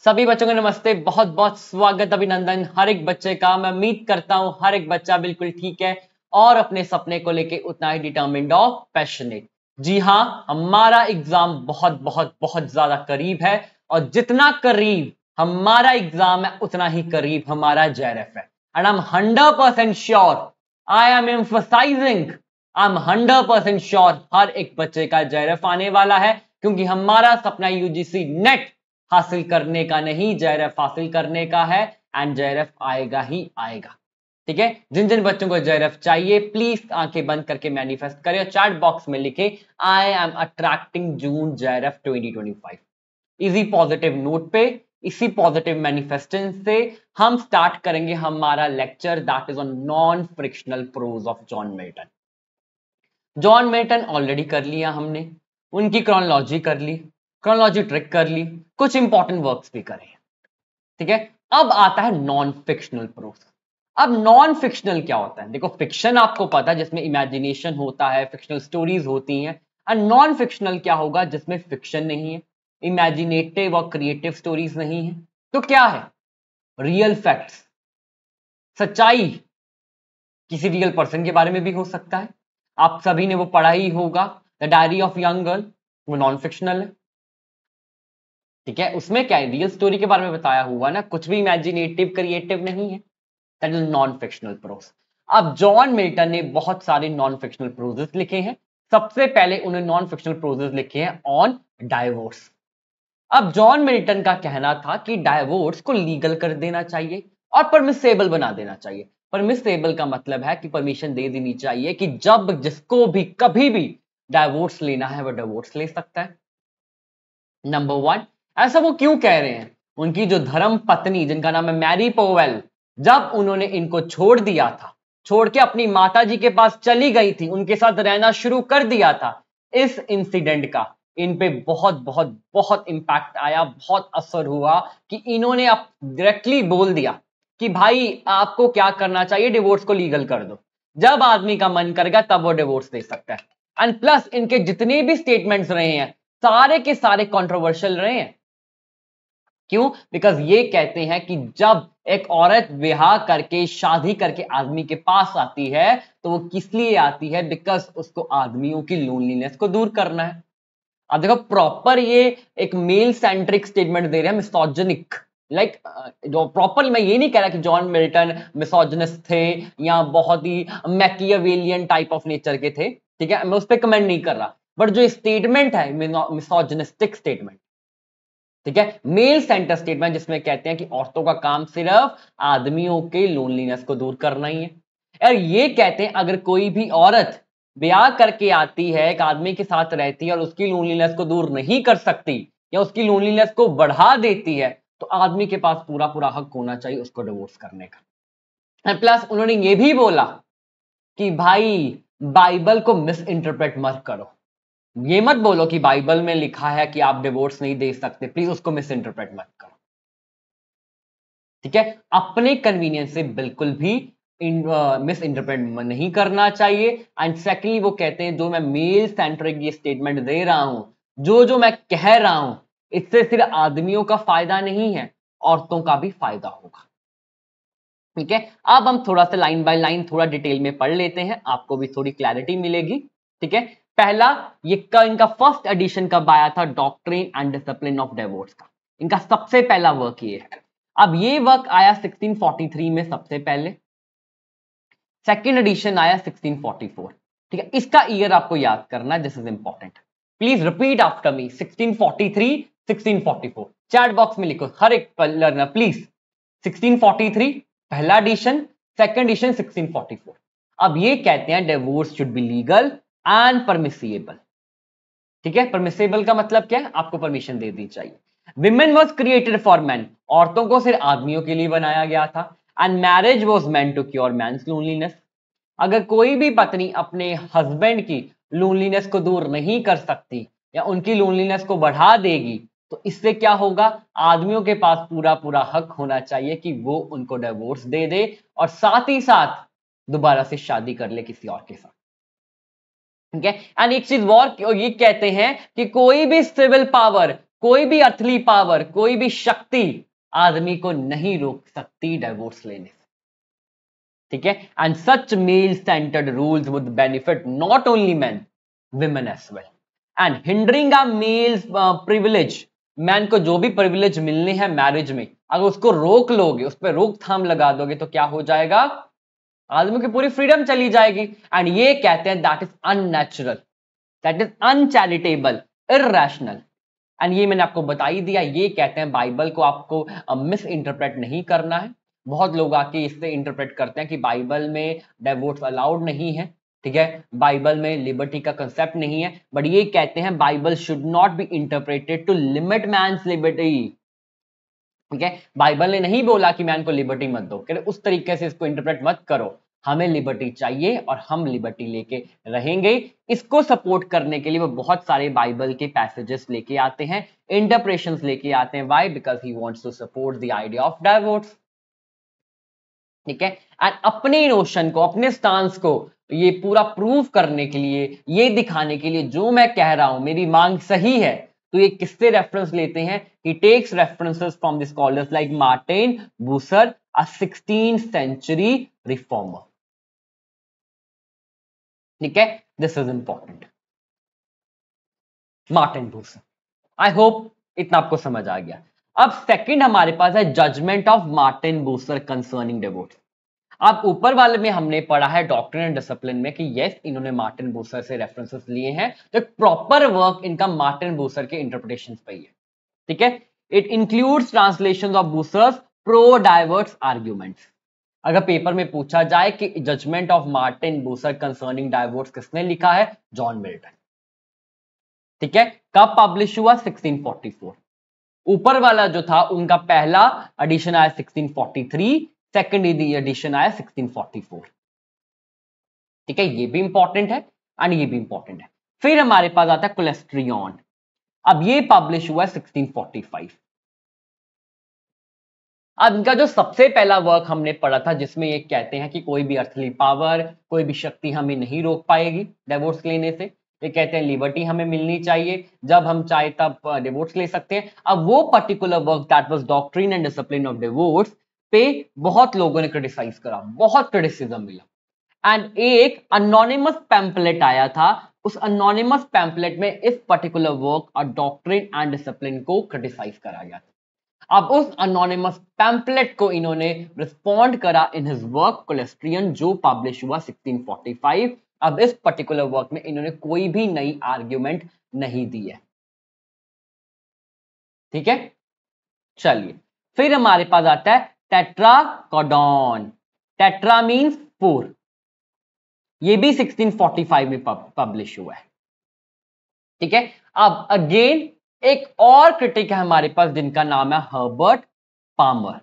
सभी बच्चों को नमस्ते, बहुत बहुत स्वागत, अभिनंदन हर एक बच्चे का। मैं उम्मीद करता हूं हर एक बच्चा बिल्कुल ठीक है और अपने सपने को लेके उतना ही डिटर्मिन्ड और पैशनेट। जी हाँ, हमारा एग्जाम बहुत बहुत बहुत ज्यादा करीब है और जितना करीब हमारा एग्जाम है उतना ही करीब हमारा जेआरएफ है। And I am 100% sure, I am emphasizing, I am 100% sure हर एक बच्चे का जेआरएफ आने वाला है, क्योंकि हमारा सपना यूजीसी नेट हासिल करने का नहीं, जेआरएफ हासिल करने का है। एंड जेआरएफ आएगा ही आएगा। ठीक है, जिन जिन बच्चों को जेआरएफ चाहिए प्लीज आंखें बंद करके मैनिफेस्ट करें और चैट बॉक्स में लिखें I am attracting June JRF 2025। इसी पॉजिटिव नोट पे, इसी पॉजिटिव मैनिफेस्टेशन से हम स्टार्ट करेंगे हमारा lecture, that is on non fictional prose of John Milton. John Milton already कर लिया हमने, उनकी क्रोनोलॉजी कर ली, क्रोनोलॉजी ट्रिक कर ली, कुछ इंपॉर्टेंट वर्क्स भी करे। ठीक है, अब आता है नॉन फिक्शनल प्रोज। अब नॉन फिक्शनल क्या होता है? देखो, फिक्शन आपको पता है जिसमें इमेजिनेशन होता है, फिक्शनल स्टोरीज होती हैं। और नॉन फिक्शनल क्या होगा? जिसमें फिक्शन नहीं है, इमेजिनेटिव और क्रिएटिव स्टोरीज नहीं है। तो क्या है? रियल फैक्ट्स, सच्चाई, किसी रियल पर्सन के बारे में भी हो सकता है। आप सभी ने वो पढ़ा ही होगा, the diary of young girl, वो नॉन फिक्शनल है। ठीक है, उसमें क्या है? रियल स्टोरी के बारे में बताया हुआ ना, कुछ भी इमेजिनेटिव क्रिएटिव नहीं है, that is non fictional prose. अब जॉन मिल्टन ने बहुत सारे नॉन फिक्शनल प्रोजेस लिखे हैं। सबसे पहले उन्होंने नॉन फिक्शनल प्रोजेस लिखे हैं ऑन डाइवोर्स। अब जॉन मिल्टन का कहना था कि डाइवोर्स को लीगल कर देना चाहिए और परमिसेबल बना देना चाहिए। परमिसेबल का मतलब है कि परमिशन दे देनी चाहिए कि जब जिसको भी कभी भी डाइवोर्स लेना है वो डाइवोर्स ले सकता है। नंबर वन, ऐसा वो क्यों कह रहे हैं? उनकी जो धर्म पत्नी, जिनका नाम है मैरी पोवेल, जब उन्होंने इनको छोड़ दिया था, छोड़ के अपनी माताजी के पास चली गई थी, उनके साथ रहना शुरू कर दिया था, इस इंसिडेंट का इन पे बहुत बहुत बहुत इंपैक्ट आया, बहुत असर हुआ कि इन्होंने अब डायरेक्टली बोल दिया कि भाई आपको क्या करना चाहिए, डिवोर्स को लीगल कर दो। जब आदमी का मन करेगा तब वो डिवोर्स दे सकता है। एंड प्लस इनके जितने भी स्टेटमेंट्स रहे हैं सारे के सारे कंट्रोवर्शियल रहे हैं। क्यों? बिकॉज ये कहते हैं कि जब एक औरत विवाह करके, शादी करके आदमी के पास आती है तो वो किस लिए आती है? बिकॉज उसको आदमियों की लोनलीनेस को दूर करना है। अब देखो, प्रॉपर ये एक मेल सेंट्रिक स्टेटमेंट दे रहे हैं, मिसोजिनिक। लाइक जो प्रॉपर, मैं ये नहीं कह रहा कि जॉन मिल्टन मिसोजिनिस्ट थे या बहुत ही मैकियावेलियन टाइप ऑफ नेचर के थे। ठीक है, मैं उस पर कमेंट नहीं कर रहा, बट जो स्टेटमेंट है मिसोजिनिस्टिक स्टेटमेंट। ठीक है, मेल सेंटर स्टेटमेंट, जिसमें कहते हैं कि औरतों का काम सिर्फ आदमियों के लोनलीनेस को दूर करना ही है। और ये कहते हैं अगर कोई भी औरत ब्याह करके आती है, एक आदमी के साथ रहती है और उसकी लोनलीनेस को दूर नहीं कर सकती या उसकी लोनलीनेस को बढ़ा देती है, तो आदमी के पास पूरा पूरा हक होना चाहिए उसको डिवोर्स करने का। और प्लस उन्होंने ये भी बोला कि भाई बाइबल को मिस इंटरप्रेट मत करो। ये मत बोलो कि बाइबल में लिखा है कि आप डिवोर्स नहीं दे सकते, प्लीज उसको मिस इंटरप्रेट मत करो। ठीक है, अपने कन्वीनियंस से बिल्कुल भी मिस इंटरप्रेट नहीं करना चाहिए। एंड सेकेंडली वो कहते हैं जो मैं मेल सेंट्रिक ये स्टेटमेंट दे रहा हूं, जो मैं कह रहा हूं, इससे सिर्फ आदमियों का फायदा नहीं है, औरतों का भी फायदा होगा। ठीक है, अब हम थोड़ा सा लाइन बाय लाइन थोड़ा डिटेल में पढ़ लेते हैं, आपको भी थोड़ी क्लैरिटी मिलेगी। ठीक है, पहला, इनका फर्स्ट एडिशन कब आया था? Doctrine and discipline of divorce का इनका सबसे पहला वर्क ये है। अब ये वर्क आया 1643 में सबसे पहले, सेकेंड एडिशन आया 1644। ठीक है, इसका ईयर आपको याद करना, this is important. Please repeat after me, 1643, 1644। Chat box में लिखो हर एक लर्नर प्लीज। 1643 पहला एडिशन, सेकेंड एडिशन 1644। अब ये कहते हैं divorce should be legal and permissible. ठीक है, परमिसेबल का मतलब क्या है? आपको परमिशन दे दी चाहिए। Women was created for man, औरतों को सिर्फ आदमियों के लिए बनाया गया था। And marriage was meant to cure man's loneliness. अगर कोई भी पत्नी अपने हस्बैंड की लोनलीनेस को दूर नहीं कर सकती या उनकी लोनलीनेस को बढ़ा देगी, तो इससे क्या होगा? आदमियों के पास पूरा पूरा हक होना चाहिए कि वो उनको डिवोर्स दे दे और साथ ही साथ दोबारा से शादी कर ले किसी और के साथ। ठीक है, एंड एक चीज और ये कहते हैं कि कोई भी सिविल पावर, कोई भी अर्थली पावर, कोई भी शक्ति आदमी को नहीं रोक सकती डाइवोर्स लेने से, ठीक है। And such male centred rules would benefit not only man, women as well, and hindering a male's privilege, man को जो भी प्रिविलेज मिलने हैं मैरिज में, अगर उसको रोक लोगे, उस पर रोकथाम लगा दोगे, तो क्या हो जाएगा, आदमी की पूरी फ्रीडम चली जाएगी। एंड ये कहते हैं that is unnatural, that is uncharitable, irrational. And ये मैंने आपको बता ही दिया, ये कहते हैं बाइबल को आपको मिस इंटरप्रेट नहीं करना है। बहुत लोग आके इससे इंटरप्रेट करते हैं कि बाइबल में डाइवोर्स अलाउड नहीं है, ठीक है, बाइबल में लिबर्टी का कंसेप्ट नहीं है, बट ये कहते हैं Bible should not be interpreted to limit man's liberty, ठीक है। बाइबल ने नहीं बोला कि मैन को लिबर्टी मत दो, कहते उस तरीके से इसको इंटरप्रेट मत करो, हमें लिबर्टी चाहिए और हम लिबर्टी लेके रहेंगे। इसको सपोर्ट करने के लिए वो बहुत सारे बाइबल के पैसेजेस लेके आते हैं, इंटरप्रेशंस लेके आते हैं। Why? Because he wants to support the idea of divorce, ठीक है। एंड अपने नोशन को, अपने स्टांस को ये पूरा प्रूव करने के लिए, ये दिखाने के लिए जो मैं कह रहा हूं मेरी मांग सही है, तो ये किससे रेफरेंस लेते हैं? He takes references from the scholars like Martin Bucer, a 16th century reformer, ठीक है। This is important, Martin Bucer. I hope इतना आपको समझ आ गया। अब सेकंड हमारे पास है judgement of Martin Bucer concerning divorce. अब ऊपर वाले में हमने पढ़ा है डॉक्ट्रिन एंड डिसिप्लिन में कि यस इन्होंने मार्टिन बूसर से रेफरेंसेस लिए हैं, तो एक प्रॉपर वर्क इनका मार्टिन बूसर के इंटरप्रिटेशंस पे ही है, ठीक है। It includes translations of Bucer's pro divorce arguments. अगर पेपर में पूछा जाए कि judgement of Martin Bucer concerning divorce किसने लिखा है? जॉन मिल्टन, ठीक है। कब पब्लिश हुआ? 1644। ऊपर वाला जो था उनका पहला एडिशन आया 1643, सेकंड एडिशन आया 1644, ठीक है। ये भी इंपॉर्टेंट है एंड ये भी इंपॉर्टेंट है। फिर हमारे पास आता है कोलेस्ट्रियन, अब ये पब्लिश हुआ 1645। अब इनका जो सबसे पहला वर्क हमने पढ़ा था जिसमें ये कहते हैं कि कोई भी अर्थली पावर, कोई भी शक्ति हमें नहीं रोक पाएगी डिवोर्स लेने से। ये कहते हैं लिबर्टी हमें मिलनी चाहिए, जब हम चाहे तब डिवोर्स ले सकते हैं। अब वो particular work that was doctrine and discipline of divorce पे बहुत लोगों ने क्रिटिसाइज करा, बहुत क्रिटिसिज्म मिला। एंड एक अनोनिमस पैम्पलेट आया था, उस अनोनिमस पैम्पलेट में इस पर्टिकुलर वर्क और डॉक्ट्रिन एंड डिसिप्लिन को क्रिटिसाइज करा गया था। अब उस अनोनिमस पैम्पलेट को इन्होंने रिस्पॉन्ड करा इन हिज वर्क कोलेस्ट्रियन, जो पब्लिश हुआ 1645। अब इस पर्टिकुलर वर्क में इन्होंने कोई भी नई आर्ग्यूमेंट नहीं दी है, ठीक है। चलिए फिर हमारे पास आता है टेट्राकोडॉन। टेट्रा मींस 4, ये भी 1645 में पब्लिश हुआ है, ठीक है। अब अगेन एक और क्रिटिक है हमारे पास जिनका नाम है हर्बर्ट पामर।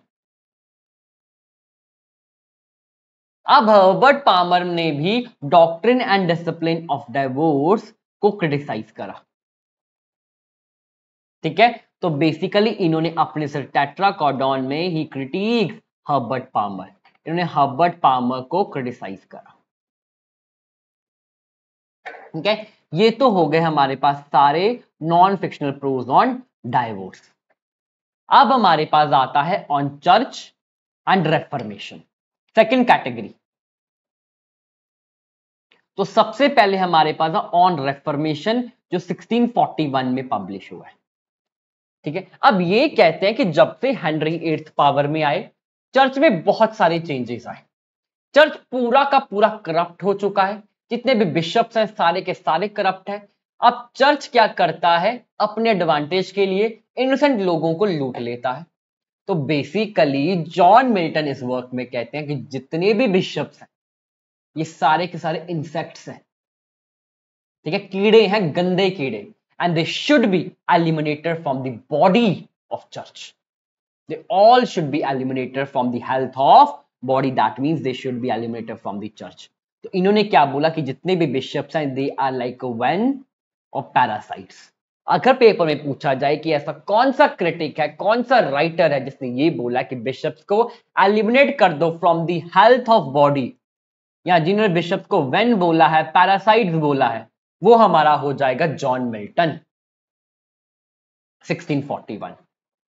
अब हर्बर्ट पामर ने भी doctrine and discipline of divorce को क्रिटिसाइज करा, ठीक है। तो बेसिकली इन्होंने अपने सिर टेट्राकोडॉन में ही क्रिटिक हर्बर्ट पामर, इन्होंने हर्बर्ट पामर को क्रिटिसाइज करा, ठीक है। ये तो हो गए हमारे पास सारे non fictional prose on divorce. अब हमारे पास आता है on church and reformation, second category. तो सबसे पहले हमारे पास ऑन रेफर्मेशन जो 1641 में पब्लिश हुआ है, ठीक है। अब ये कहते हैं कि जब से हेनरी 8th पावर में आए, चर्च में बहुत सारे चेंजेस आए, चर्च पूरा का पूरा करप्ट हो चुका है, जितने भी बिशप्स हैं सारे के सारे करप्ट हैं। अब चर्च क्या करता है? अपने एडवांटेज के लिए इनोसेंट लोगों को लूट लेता है। तो बेसिकली जॉन मिल्टन इस वर्क में कहते हैं कि जितने भी बिशप्स हैं ये सारे के सारे इंसेक्ट्स हैं, ठीक है, कीड़े हैं, गंदे कीड़े, and they should be eliminated from the body of church. They all should be eliminated from the health of body, that means they should be eliminated from the church. तो इन्होंने क्या बोला कि जितने भी बिशप्स हैं they are like one of parasites. अगर paper में पूछा जाए कि ऐसा कौन सा क्रिटिक है, कौन सा राइटर है जिसने ये बोला कि बिशप्स को एलिमिनेट कर दो from the health of body, या जिन्होंने बिशप्स को वेन बोला है, पैरासाइट्स बोला है, वो हमारा हो जाएगा जॉन मिल्टन। 1641।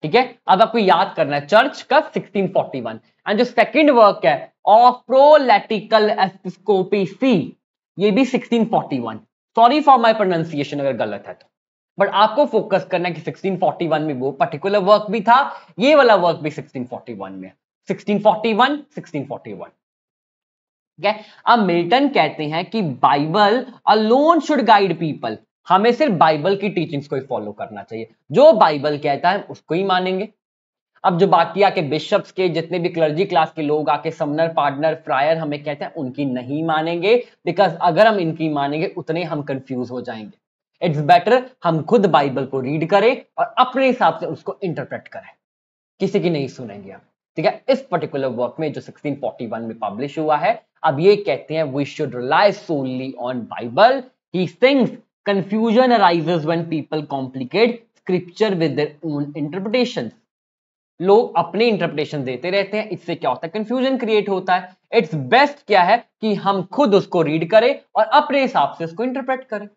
ठीक है, अब आपको याद करना है चर्च का 1641। एंड जो सेकंड वर्क है ऑफ प्रोलेटिकल एपिस्कोपेसी, ये भी 1641। सॉरी फॉर माय प्रोनाउंसिएशन अगर गलत है तो, बट आपको फोकस करना है कि 1641 में वो पर्टिकुलर वर्क भी था, ये वाला वर्क भी 1641 में। 1641 1641। ठीक है, अब मिल्टन कहते हैं कि Bible alone should guide people, हमें सिर्फ बाइबल की टीचिंग्स को ही फॉलो करना चाहिए, जो बाइबल कहता है उसको ही मानेंगे। अब जो बाकी आके बिशप्स के जितने भी क्लर्जी क्लास के लोग आके समनर पार्टनर फ्रायर हमें कहते हैं उनकी नहीं मानेंगे, बिकॉज अगर हम इनकी मानेंगे उतने हम कंफ्यूज हो जाएंगे। इट्स बेटर हम खुद बाइबल को रीड करें और अपने हिसाब से उसको इंटरप्रेट करें, किसी की नहीं सुनेंगे आप। ठीक है, इस पर्टिकुलर वर्क में जो 1641 में पब्लिश हुआ है, अब ये कहते हैं we should rely solely on Bible. He thinks confusion arises when people complicate scripture with their own interpretations. लोग अपने इंटरप्रिटेशन देते रहते हैं, इससे क्या होता है, कंफ्यूजन क्रिएट होता है। इट्स बेस्ट क्या है कि हम खुद उसको रीड करें और अपने हिसाब से उसको इंटरप्रेट करें।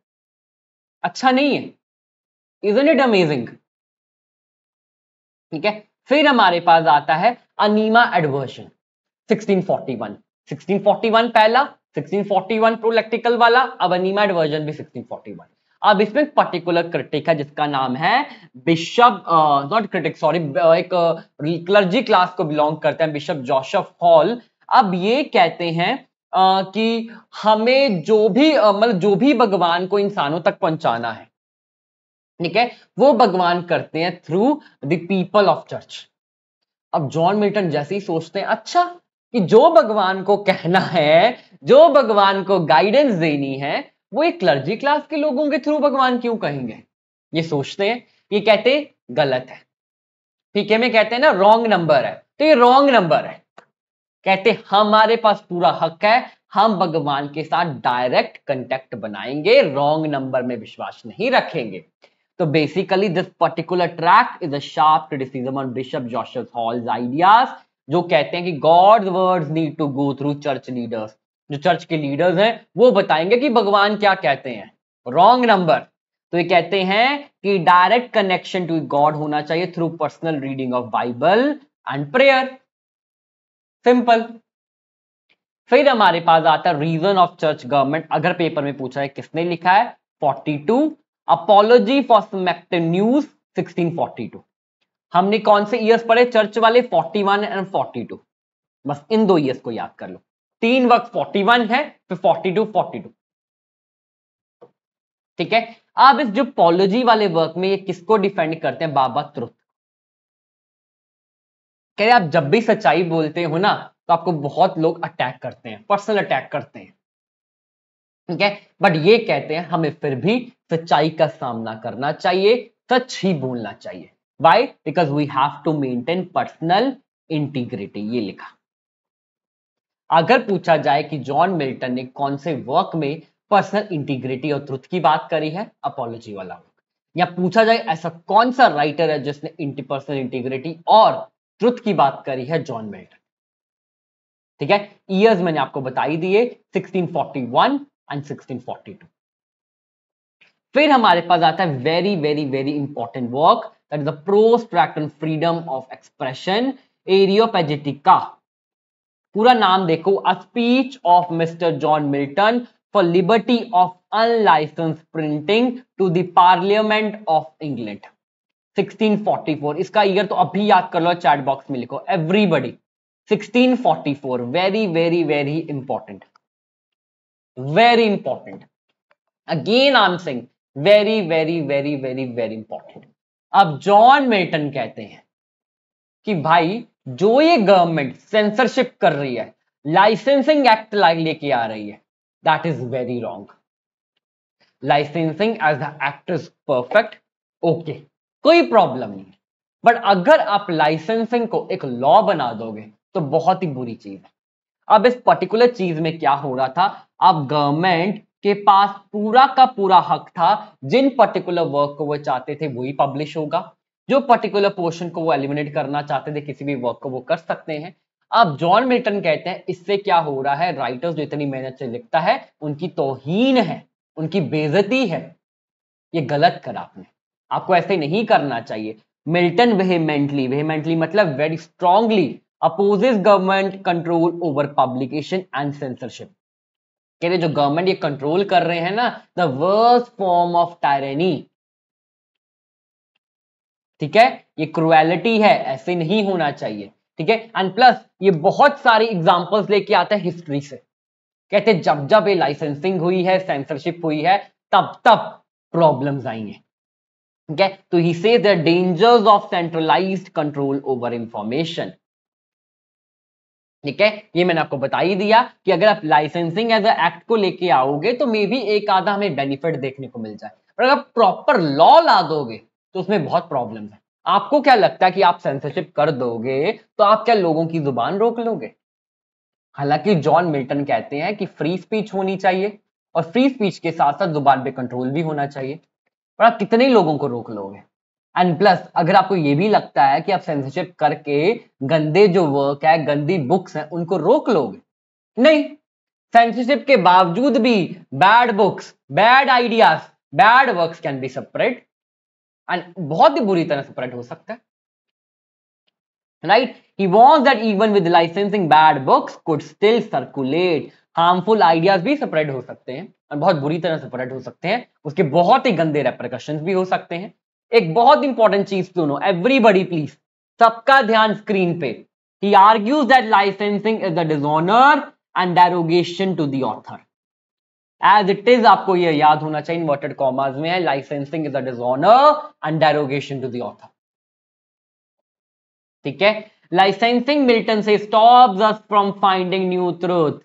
अच्छा नहीं है? Isn't it amazing? ठीक है, फिर हमारे पास आता है अनीमा एडवर्शन 1641। 1641 पहला, 1641 प्रोलेक्टिकल वाला, अब अनीमा एडवर्जन भी 1641। अब इसमें पर्टिकुलर क्रिटिक है जिसका नाम है बिशप, नॉट क्रिटिक सॉरी, एक क्लर्जी क्लास को बिलोंग करते हैं, बिशप जोसेफ हॉल। अब ये कहते हैं कि हमें जो भी मतलब जो भी भगवान को इंसानों तक पहुंचाना है, ठीक है, वो भगवान करते हैं through the people of church. अब जॉन मिल्टन जैसे ही सोचते हैं अच्छा कि जो भगवान को कहना है, जो भगवान को गाइडेंस देनी है, वो एक क्लर्जी क्लास के लोगों के थ्रू भगवान क्यों कहेंगे, ये सोचते हैं। ये कहते गलत है, ठीक है, मैं कहते हैं ना रॉन्ग नंबर है, तो ये रॉन्ग नंबर है। कहते हमारे पास पूरा हक है, हम भगवान के साथ डायरेक्ट कांटेक्ट बनाएंगे, रॉन्ग नंबर में विश्वास नहीं रखेंगे। तो basically this particular track is a sharp criticism on Bishop Joseph Hall's ideas, जो कहते हैं कि God's words need to go through church leaders. जो चर्च के लीडर्स हैं वो बताएंगे कि भगवान क्या कहते हैं, रॉन्ग नंबर। तो ये कहते हैं कि डायरेक्ट कनेक्शन टू गॉड होना चाहिए through personal reading of Bible and prayer, simple. फिर हमारे पास आता है रीजन ऑफ चर्च गवर्नमेंट, अगर पेपर में पूछा है किसने लिखा है, 42 अपॉलोजी फॉर स्मैक्टन न्यूज 1642। हमने कौन से ईयर्स पढ़े चर्च वाले, 41 एंड 42, बस इन दो ईयर्स को याद कर लो। तीन वक्त 41 है, फिर 42। ठीक है, अब इस जो पॉलोजी वाले वर्क में ये किसको डिफेंड करते हैं, बाबा त्रुथ। कह रहे आप जब भी सच्चाई बोलते हो ना तो आपको बहुत लोग अटैक करते हैं, पर्सनल अटैक करते हैं, ठीक है, बट ये कहते हैं हमें फिर भी सच्चाई का सामना करना चाहिए, सच ही बोलना चाहिए। Why? Because we have to maintain personal integrity, ये लिखा। अगर पूछा जाए कि जॉन मिल्टन ने कौन से वर्क में पर्सनल इंटीग्रिटी और ट्रुथ की बात करी है, अपॉलोजी वाला वर्क। या पूछा जाए ऐसा कौन सा राइटर है जिसने पर्सनल इंटीग्रिटी और ट्रुथ की बात करी है, जॉन मिल्टन। ठीक है, ईयर्स मैंने आपको बताई दिए, 1641 एंड 1642। फिर हमारे पास आता है very very very important work, that is the prose tract on freedom of expression, Areopagitica. पूरा नाम देखो, a speech of mister John Milton for liberty of unlicensed printing to the parliament of England 1644। इसका year तो अभी याद कर लो, chat box में लिखो everybody, 1644। Very very very important, very important. Again I am saying very very very very very important. अब John Milton कहते हैं कि भाई जो ये गवर्नमेंट सेंसरशिप कर रही है, लाइसेंसिंग एक्ट लेके आ रही है, that is very wrong. Licensing as the act is perfect, okay, कोई प्रॉब्लम नहीं है, बट अगर आप लाइसेंसिंग को एक लॉ बना दोगे तो बहुत ही बुरी चीज है। अब इस पर्टिकुलर चीज में क्या हो रहा था, अब गवर्नमेंट के पास पूरा का पूरा हक था, जिन पर्टिकुलर वर्क को वो चाहते थे वही पब्लिश होगा, जो पर्टिकुलर पोर्शन को वो एलिमिनेट करना चाहते थे किसी भी वर्क को वो कर सकते हैं। अब जॉन मिल्टन कहते हैं इससे क्या हो रहा है, राइटर्स जो इतनी मेहनत से लिखता है उनकी तौहीन है, उनकी बेइज्जती है, ये गलत करा आपने। आपको ऐसे नहीं करना चाहिए। मिल्टन वेहेमेंटली मतलब very strongly opposes government control over publication and censorship. कह रहे जो गवर्नमेंट ये कंट्रोल कर रहे हैं ना, द वर्स्ट फॉर्म ऑफ टायरेनी, ठीक है, ये क्रुएलिटी है, ऐसे नहीं होना चाहिए, ठीक है। एंड प्लस ये बहुत सारी एग्जांपल्स लेके आता है हिस्ट्री से, कहते जब जब ये लाइसेंसिंग हुई है, सेंसरशिप हुई है, तब तब प्रॉब्लम्स आई हैं, ठीक है। तो he says the dangers of centralised control over information, ठीक है। ये मैंने आपको बता ही दिया कि अगर आप लाइसेंसिंग एज अ एक्ट को लेके आओगे तो मे बी एक आधा हमें बेनिफिट देखने को मिल जाए, पर अगर प्रॉपर लॉ ला दोगे तो उसमें बहुत प्रॉब्लम है। आपको क्या लगता है कि आप सेंसरशिप कर दोगे तो आप क्या लोगों की जुबान रोक लोगे? हालांकि जॉन मिल्टन कहते हैं कि फ्री स्पीच होनी चाहिए और फ्री स्पीच के साथ साथ जुबान पे कंट्रोल भी होना चाहिए, पर आप कितने लोगों को रोक लोगे? एंड प्लस अगर आपको ये भी लगता है कि आप सेंसरशिप करके गंदे जो वर्क है, गंदी बुक्स हैं, उनको रोक लोगे, नहीं। सेंसरशिप के बावजूद भी bad books, bad ideas, bad works can be separate and बहुत ही बुरी तरह सेपरेट हो सकता है, right? He warns that even with licensing, bad books could still circulate. Harmful ideas भी सेपरेट हो सकते हैं और बहुत बुरी तरह सेपरेट हो सकते हैं, उसके बहुत ही गंदे रेपरकशंस भी हो सकते हैं। एक बहुत इंपॉर्टेंट चीज सुनो एवरीबॉडी प्लीज, सबका ध्यान स्क्रीन पे। He argues that licensing is a dishonor and derogation to the author. As it is, आपको ये याद होना चाहिए, इन्वर्टेड कॉमास में है, licensing is a dishonor and derogation to the author, ठीक है। लाइसेंसिंग मिल्टन से stops us from finding new truth.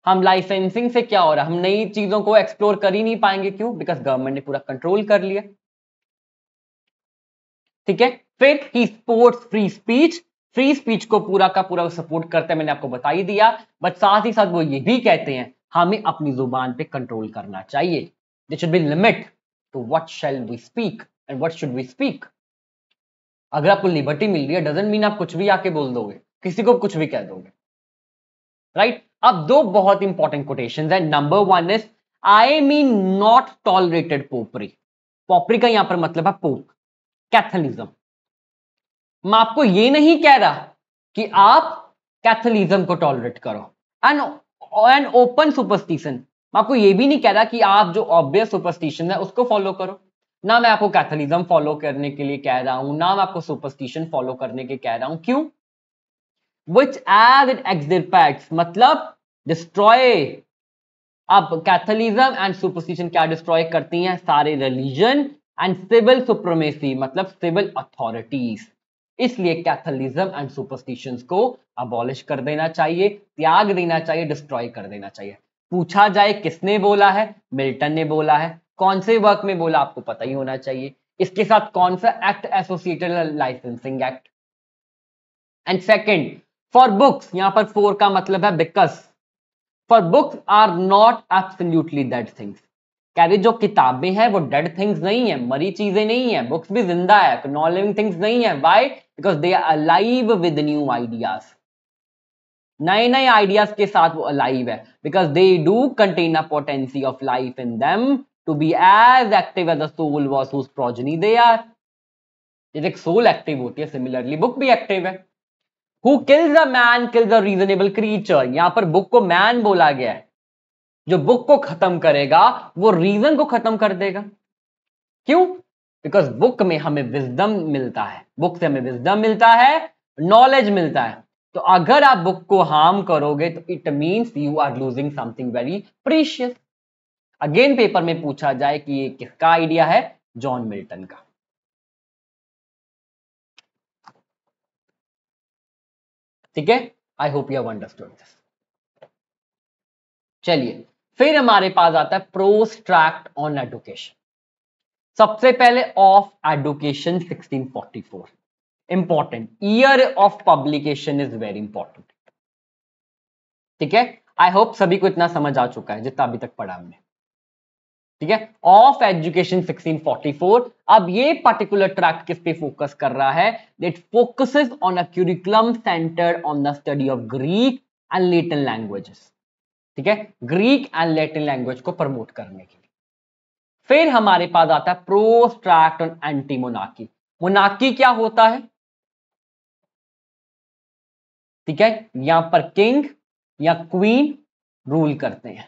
हम लाइसेंसिंग से क्या हो रहा है, हम नई चीजों को एक्सप्लोर कर ही नहीं पाएंगे, क्यों? बिकॉज गवर्नमेंट ने पूरा कंट्रोल कर लिया, ठीक है। फिर he supports free speech, free speech को पूरा का पूरा सपोर्ट करते हैं, मैंने आपको बता ही दिया, बट साथ ही साथ वो ये भी कहते हैं हमें अपनी जुबान पे कंट्रोल करना चाहिए। There should be limit to what shall we speak and what should we speak. अगर आपको लिबर्टी मिल रही है डजंट मीन आप कुछ भी आके बोल दोगे, किसी को कुछ भी कह दोगे, राइट? अब दो बहुत इंपॉर्टेंट कोटेशंस है। Number one is I mean not tolerated popery. Popery का यहां पर मतलब है पोप, कैथोलिज्म। मैं आपको ये नहीं कह रहा कि आप कैथोलिज्म को टॉलरेट करो एंड ओपन सुपरस्टिशन। मैं आपको ये भी नहीं कह रहा कि आप जो ऑब्वियस सुपरस्टिशन है उसको फॉलो करो। ना मैं आपको कैथोलिज्म फॉलो करने के लिए कह रहा हूं, ना मैं आपको सुपरस्टिशन फॉलो करने के कह रहा हूं। क्यों? विच एज इट एक्सपैक्ट्स मतलब डिस्ट्रॉय। अब कैथोलिज्म एंड सुपरस्टिशन क्या डिस्ट्रॉय करती हैं? सारे रिलीजन एंड सिविल सुप्रीमेसी मतलब सिविल अथॉरिटीज। इसलिए कैथोलिज्म एंड सुपरस्टिशंस को अबॉलिश कर देना चाहिए, त्याग देना चाहिए, डिस्ट्रॉय कर देना चाहिए। पूछा जाए किसने बोला है? मिल्टन ने बोला है। कौन से वर्क में बोला आपको पता ही होना चाहिए। इसके साथ कौन सा act associated? Licensing act. And second, for books, यहां पर फॉर का मतलब है because. For books are not absolutely dead things. कह रही जो किताबें हैं वो डेड थिंग्स नहीं है, मरी चीजें नहीं है। बुक्स भी जिंदा है, नॉन लिविंग थिंग्स नहीं है। Why? Because they are alive with new ideas. नए नए आइडियाज के साथ वो अलाइव है, because they do contain a potency of life in them to be as active as the soul was whose progeny they are. जैसे एक soul active होती है, सिमिलरली बुक भी एक्टिव है। Who kills a man kills a reasonable creature. यहां पर book को man बोला गया है। जो बुक को खत्म करेगा वो रीजन को खत्म कर देगा। क्यों? बिकॉज बुक में हमें विजडम मिलता है, बुक से हमें विजडम मिलता है, नॉलेज मिलता है। तो अगर आप बुक को हार्म करोगे तो it means you are losing something very precious. Again paper में पूछा जाए कि ये किसका आइडिया है? जॉन मिल्टन का। ठीक है, I hope you have understood this. चलिए, फिर हमारे पास आता है प्रोस ट्रैक्ट ऑन एजुकेशन। सबसे पहले of education 1644। Important year of publication is very important. ठीक है, आई होप सभी को इतना समझ आ चुका है जितना अभी तक पढ़ा हमने। ठीक है, ऑफ एजुकेशन 1644। अब ये पर्टिकुलर ट्रैक्ट किस पे फोकस कर रहा है? It focuses on a curriculum centred on the study of Greek and Latin languages. ठीक है, ग्रीक एंड लैटिन लैंग्वेज को प्रमोट करने के लिए। फिर हमारे पास आता है प्रोस्ट्रैक्ट और एंटी मोनार्की। मोनार्की क्या होता है? ठीक है, यहां पर किंग या क्वीन रूल करते हैं।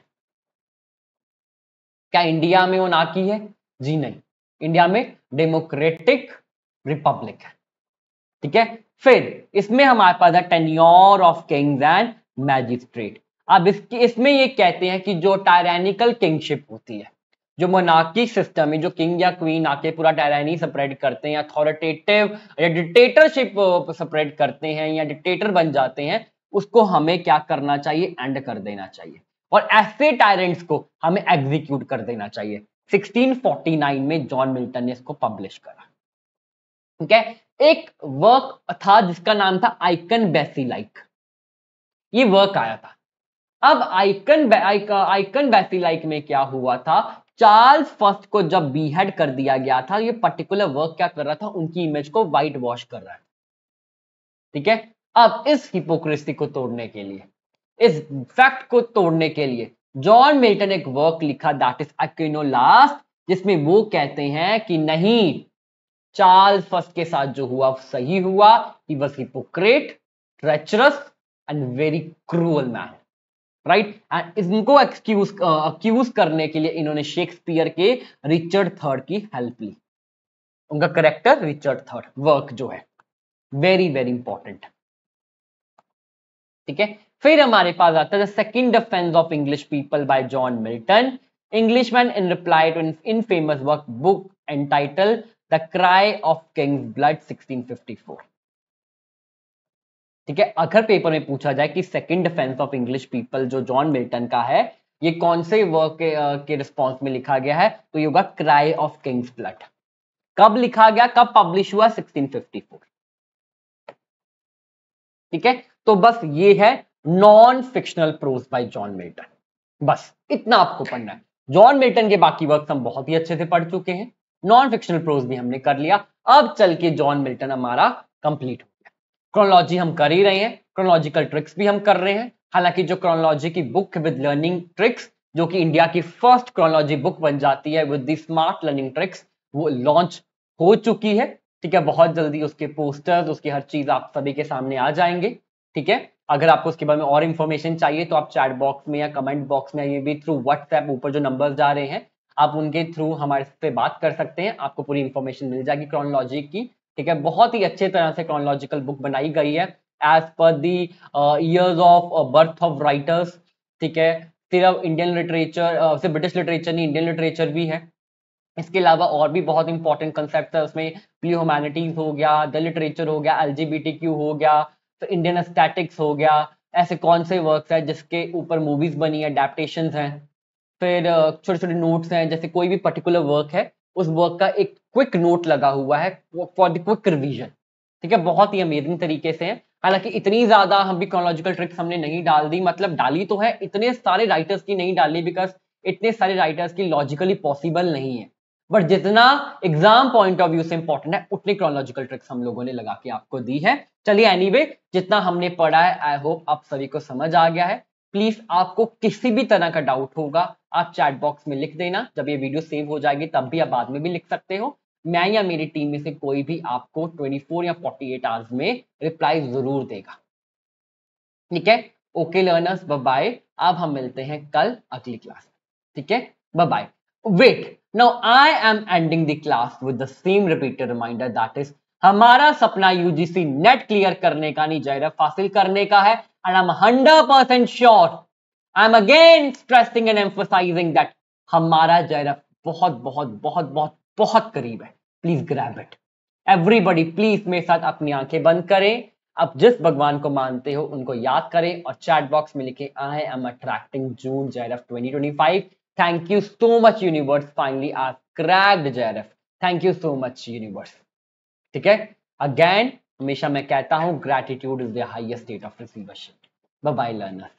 क्या इंडिया में मोनार्की है? जी नहीं, इंडिया में डेमोक्रेटिक रिपब्लिक है। ठीक है, फिर इसमें हमारे पास है tenure of Kings and magistrate. अब इसमें ये कहते हैं कि जो टायरेनिकल किंगशिप होती है, जो मोनार्की सिस्टम है, जो किंग या क्वीन आके पूरा टायरानी स्प्रेड करते हैं, अथॉरिटेटिव या डिक्टेटरशिप स्प्रेड करते हैं या डिक्टेटर बन जाते हैं, उसको हमें क्या करना चाहिए? एंड कर देना चाहिए। और ऐसे टायरेंट्स को हमें एग्जीक्यूट कर देना चाहिए। 1649 में जॉन मिल्टन ने इसको पब्लिश करा। ठीक है, एक वर्क था जिसका नाम था आइकन बेसिलाइक। ये वर्क आया था। अब आइकन बेसिलाइक में क्या हुआ था? चार्ल्स फर्स्ट को जब बीहेड कर दिया गया था, ये पर्टिकुलर वर्क क्या कर रहा था? उनकी इमेज को व्हाइट वॉश कर रहा है। ठीक है, अब इस हिपोक्रेसी को तोड़ने के लिए, इस फैक्ट को तोड़ने के लिए जॉन मिल्टन एक वर्क लिखा, दैट इज इक्विनोलास्ट, जिसमें वो कहते हैं कि नहीं, चार्ल्स फर्स्ट के साथ जो हुआ सही हुआ। He was hypocrite, treacherous and very cruel man, right. And इनको एक्यूज करने के लिए इन्होंने शेक्सपियर के रिचर्ड थर्ड की हेल्प ली। उनका करेक्टर रिचर्ड थर्ड वर्क जो है वेरी वेरी इंपॉर्टेंट। ठीक है, फिर हमारे पास आता है the second defence of English people by John Milton, Englishman in reply to in famous work book entitled the cry of kings blood 1654। ठीक है, अगर पेपर में पूछा जाए कि second defence of English people जो जॉन मिल्टन का है, ये कौन से वर्क के रिस्पॉन्स में लिखा गया है, तो ये होगा क्राई ऑफ किंग्स ब्लड। कब लिखा गया, कब पब्लिश हुआ? 1654। ठीक है, तो बस ये है non fictional prose by John Milton. बस इतना आपको पढ़ना है। जॉन मिल्टन के बाकी वर्क्स हम बहुत ही अच्छे से पढ़ चुके हैं, नॉन फिक्शनल प्रोज भी हमने कर लिया। अब चल के जॉन मिल्टन हमारा कंप्लीट हो गया। क्रोनोलॉजी हम कर ही रहे हैं, क्रोनोलॉजिकल ट्रिक्स भी हम कर रहे हैं। हालांकि जो क्रोनोलॉजी की बुक विद लर्निंग ट्रिक्स, जो कि इंडिया की फर्स्ट क्रोनोलॉजी बुक बन जाती है with the smart learning tricks, वो लॉन्च हो चुकी है। ठीक है, बहुत जल्दी उसके पोस्टर्स, उसकी हर चीज आप सभी के सामने आ जाएंगे। ठीक है, अगर आपको उसके बारे में और इंफॉर्मेशन चाहिए तो आप चैट बॉक्स में या कमेंट बॉक्स में, ये भी थ्रू व्हाट्सएप ऊपर जो नंबर्स जा रहे हैं, आप उनके थ्रू हमारे से बात कर सकते हैं। आपको पूरी इंफॉर्मेशन मिल जाएगी क्रोनोलॉजी की। ठीक है, बहुत ही अच्छे तरह से क्रोनोलॉजिकल बुक बनाई गई है as per the years of birth of writers. ठीक है, सिर्फ इंडियन लिटरेचर, सिर्फ ब्रिटिश लिटरेचर नहीं, इंडियन लिटरेचर भी है। इसके अलावा और भी बहुत इंपॉर्टेंट कंसेप्ट है उसमें, प्ली ह्यूमैनिटीज हो गया, द लिटरेचर हो गया, एलजीबीटीक्यू हो गया, तो इंडियन एस्थेटिक्स हो गया। ऐसे कौन से वर्क्स हैं जिसके ऊपर मूवीज बनी है, अडेप्टेशंस हैं। फिर छोटे छोटे नोट्स हैं, जैसे कोई भी पर्टिकुलर वर्क है, उस वर्क का एक क्विक नोट लगा हुआ है फॉर द क्विक रिवीजन। ठीक है, बहुत ही अमेजिंग तरीके से है। हालांकि इतनी ज्यादा हम भी क्रोनोलॉजिकल ट्रिक्स हमने नहीं डाल दी, मतलब डाली तो है, इतने सारे राइटर्स की नहीं डाली, बिकॉज इतने सारे राइटर्स की लॉजिकली पॉसिबल नहीं है। बट जितना एग्जाम पॉइंट ऑफ व्यू से इंपॉर्टेंट है, उतनी क्रोनोलॉजिकल ट्रिक्स हम लोगों ने लगा के आपको दी है। चलिए एनीवे, जितना हमने पढ़ा है आई होप आप सभी को समझ आ गया है। प्लीज आपको किसी भी तरह का डाउट होगा, आप चैट बॉक्स में लिख देना। जब ये वीडियो सेव हो जाएगी तब भी आप बाद में भी लिख सकते हो। मैं या मेरी टीम में से कोई भी आपको 24 या 48 आवर्स में रिप्लाई जरूर देगा। ठीक है, ओके लर्नर्स, बाय बाय। अब हम मिलते हैं कल अगली क्लास में। ठीक है, bye bye. Wait, now I am ending the class with the same repeated reminder, that is हमारा सपना यूजीसी नेट क्लियर करने का नहीं, JRF हासिल करने का है। And I am 100% sure, I M again stressing and emphasising that हमारा JRF बहुत बहुत बहुत बहुत बहुत करीब है। Please grab it everybody. Please मेरे साथ अपनी आंखें बंद करें, आप जिस भगवान को मानते हो उनको याद करें और चैट बॉक्स में लिखें I am attracting June JRF 2025। Thank you so much universe, finally I cracked JRF। Thank you so much universe. ठीक है, अगेन हमेशा मैं कहता हूं gratitude is the highest state of receivership. Bye bye learners.